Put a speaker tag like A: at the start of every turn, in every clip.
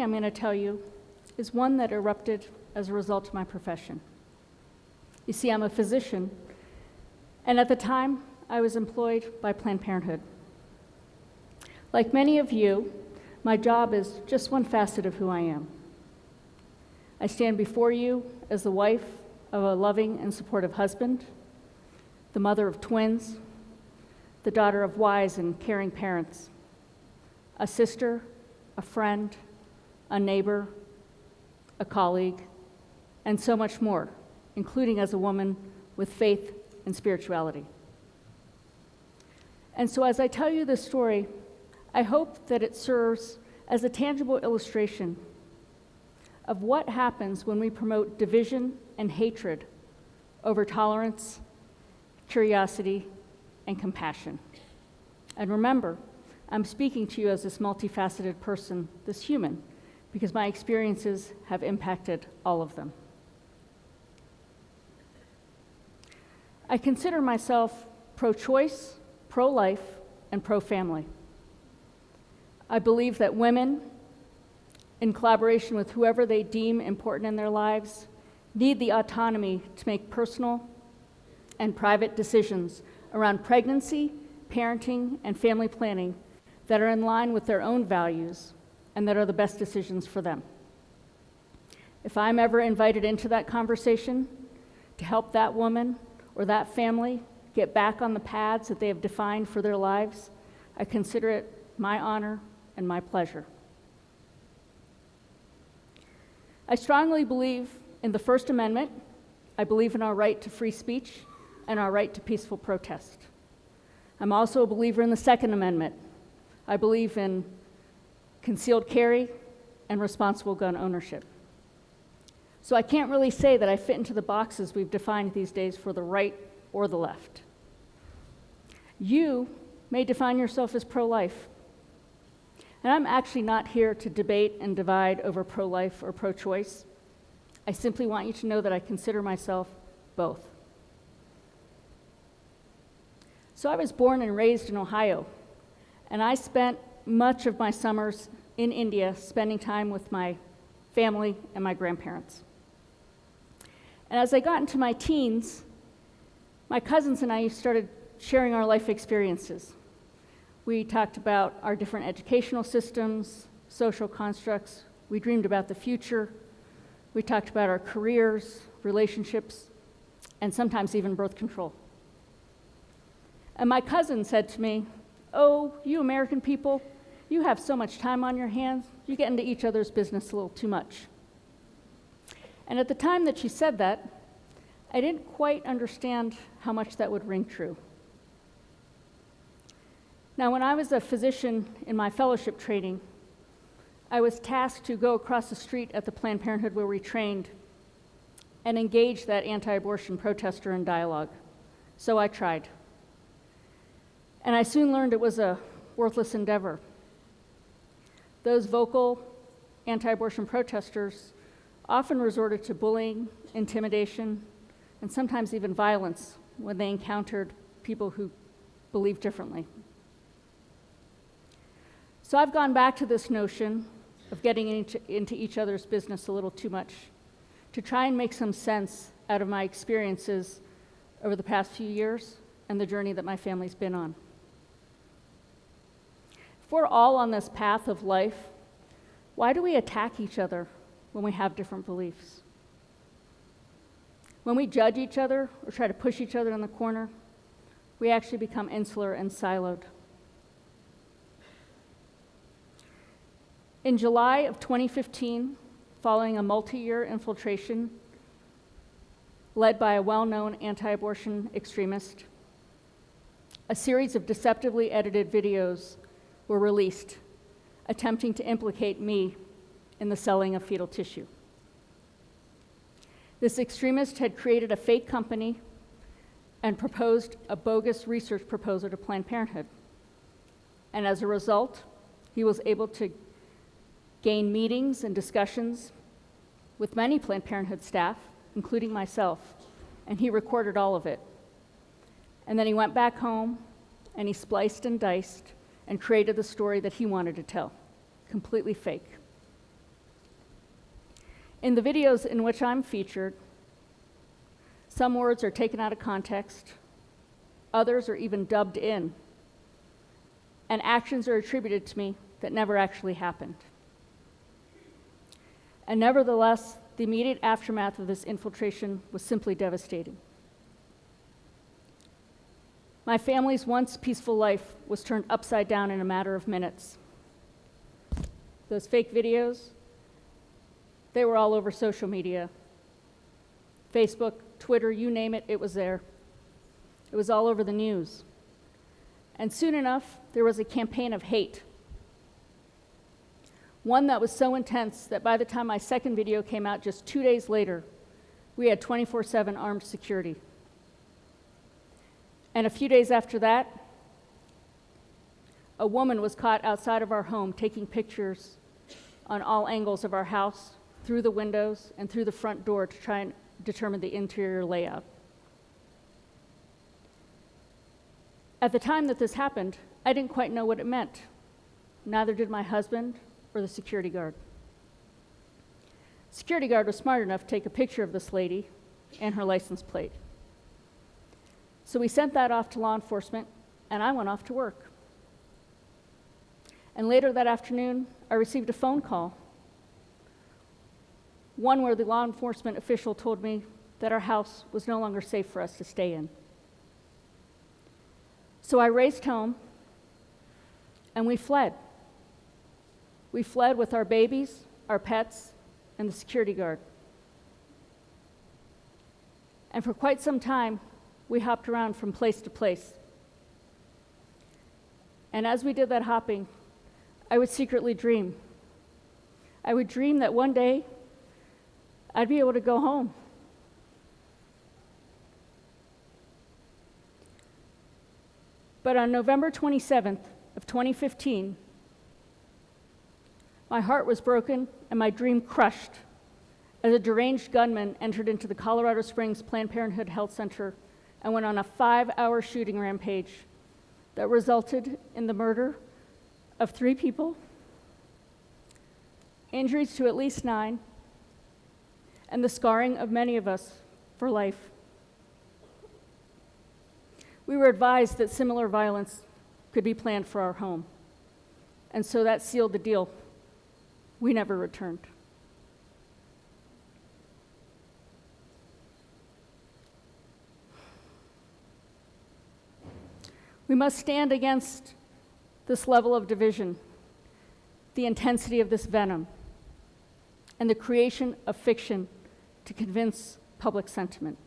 A: I'm going to tell you is one that erupted as a result of my profession. You see, I'm a physician, and at the time, I was employed by Planned Parenthood. Like many of you, my job is just one facet of who I am. I stand before you as the wife of a loving and supportive husband, the mother of twins, the daughter of wise and caring parents, a sister, a friend, a neighbor, a colleague, and so much more, including as a woman with faith and spirituality. And so as I tell you this story, I hope that it serves as a tangible illustration of what happens when we promote division and hatred over tolerance, curiosity, and compassion. And remember, I'm speaking to you as this multifaceted person, this human, because my experiences have impacted all of them. I consider myself pro-choice, pro-life, and pro-family. I believe that women, in collaboration with whoever they deem important in their lives, need the autonomy to make personal and private decisions around pregnancy, parenting, and family planning that are in line with their own values and that are the best decisions for them. If I'm ever invited into that conversation to help that woman or that family get back on the paths that they have defined for their lives, I consider it my honor and my pleasure. I strongly believe in the First Amendment. I believe in our right to free speech and our right to peaceful protest. I'm also a believer in the Second Amendment. I believe in concealed carry and responsible gun ownership. So I can't really say that I fit into the boxes we've defined these days for the right or the left. You may define yourself as pro-life. And I'm actually not here to debate and divide over pro-life or pro-choice. I simply want you to know that I consider myself both. So I was born and raised in Ohio, and I spent much of my summers in India spending time with my family and my grandparents. And as I got into my teens, my cousins and I started sharing our life experiences. We talked about our different educational systems, social constructs. We dreamed about the future. We talked about our careers, relationships, and sometimes even birth control. And my cousin said to me, "Oh, you American people, you have so much time on your hands, you get into each other's business a little too much." And at the time that she said that, I didn't quite understand how much that would ring true. Now, when I was a physician in my fellowship training, I was tasked to go across the street at the Planned Parenthood where we trained and engage that anti-abortion protester in dialogue. So I tried. And I soon learned it was a worthless endeavor. Those vocal anti-abortion protesters often resorted to bullying, intimidation, and sometimes even violence when they encountered people who believed differently. So I've gone back to this notion of getting into each other's business a little too much to try and make some sense out of my experiences over the past few years and the journey that my family's been on. If we're all on this path of life, why do we attack each other when we have different beliefs? When we judge each other or try to push each other in the corner, we actually become insular and siloed. In July of 2015, following a multi-year infiltration led by a well-known anti-abortion extremist, a series of deceptively edited videos were released attempting to implicate me in the selling of fetal tissue. This extremist had created a fake company and proposed a bogus research proposal to Planned Parenthood. And as a result, he was able to gain meetings and discussions with many Planned Parenthood staff, including myself, and he recorded all of it. And then he went back home and he spliced and diced and created the story that he wanted to tell, completely fake. In the videos in which I'm featured, some words are taken out of context, others are even dubbed in, and actions are attributed to me that never actually happened. And nevertheless, the immediate aftermath of this infiltration was simply devastating. My family's once peaceful life was turned upside down in a matter of minutes. Those fake videos, they were all over social media. Facebook, Twitter, you name it, it was there. It was all over the news. And soon enough, there was a campaign of hate. One that was so intense that by the time my second video came out just 2 days later, we had 24/7 armed security. And a few days after that, a woman was caught outside of our home taking pictures on all angles of our house, through the windows and through the front door to try and determine the interior layout. At the time that this happened, I didn't quite know what it meant. Neither did my husband or the security guard. The security guard was smart enough to take a picture of this lady and her license plate. So we sent that off to law enforcement, and I went off to work. And later that afternoon, I received a phone call, one where the law enforcement official told me that our house was no longer safe for us to stay in. So I raced home, and we fled. We fled with our babies, our pets, and the security guard. And for quite some time, we hopped around from place to place. And as we did that hopping, I would secretly dream. I would dream that one day I'd be able to go home. But on November 27th of 2015, my heart was broken and my dream crushed as a deranged gunman entered into the Colorado Springs Planned Parenthood Health Center and went on a 5-hour shooting rampage that resulted in the murder of 3 people, injuries to at least 9, and the scarring of many of us for life. We were advised that similar violence could be planned for our home, and so that sealed the deal. We never returned. We must stand against this level of division, the intensity of this venom, and the creation of fiction to convince public sentiment.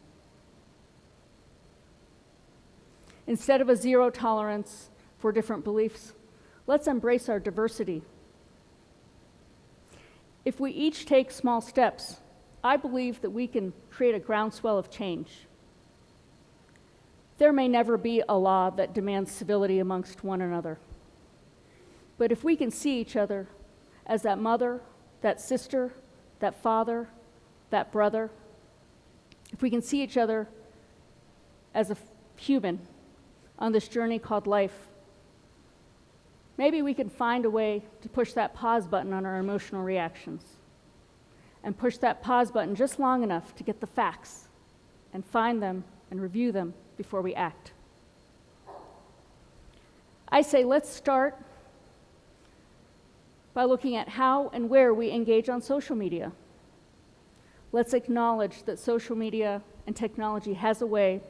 A: Instead of a zero tolerance for different beliefs, let's embrace our diversity. If we each take small steps, I believe that we can create a groundswell of change. There may never be a law that demands civility amongst one another. But if we can see each other as that mother, that sister, that father, that brother, if we can see each other as a human on this journey called life, maybe we can find a way to push that pause button on our emotional reactions and push that pause button just long enough to get the facts and find them and review them before we act. I say let's start by looking at how and where we engage on social media. Let's acknowledge that social media and technology has a way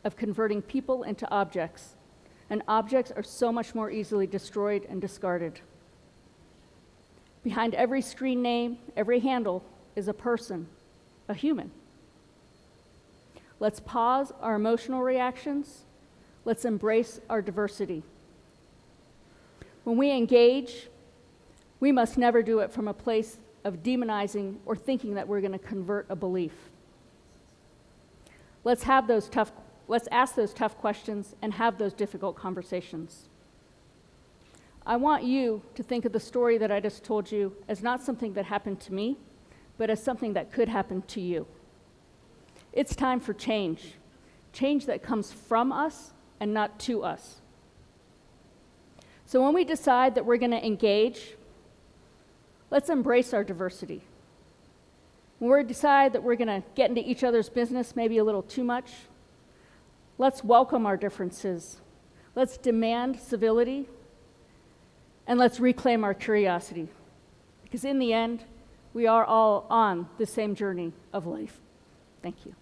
A: of converting people into objects, and objects are so much more easily destroyed and discarded. Behind every screen name, every handle is a person, a human. Let's pause our emotional reactions. Let's embrace our diversity. When we engage, we must never do it from a place of demonizing or thinking that we're going to convert a belief. Let's ask those tough questions and have those difficult conversations. I want you to think of the story that I just told you as not something that happened to me, but as something that could happen to you. It's time for change, change that comes from us and not to us. So when we decide that we're going to engage, let's embrace our diversity. When we decide that we're going to get into each other's business maybe a little too much, let's welcome our differences. Let's demand civility, and let's reclaim our curiosity. Because in the end, we are all on the same journey of life. Thank you.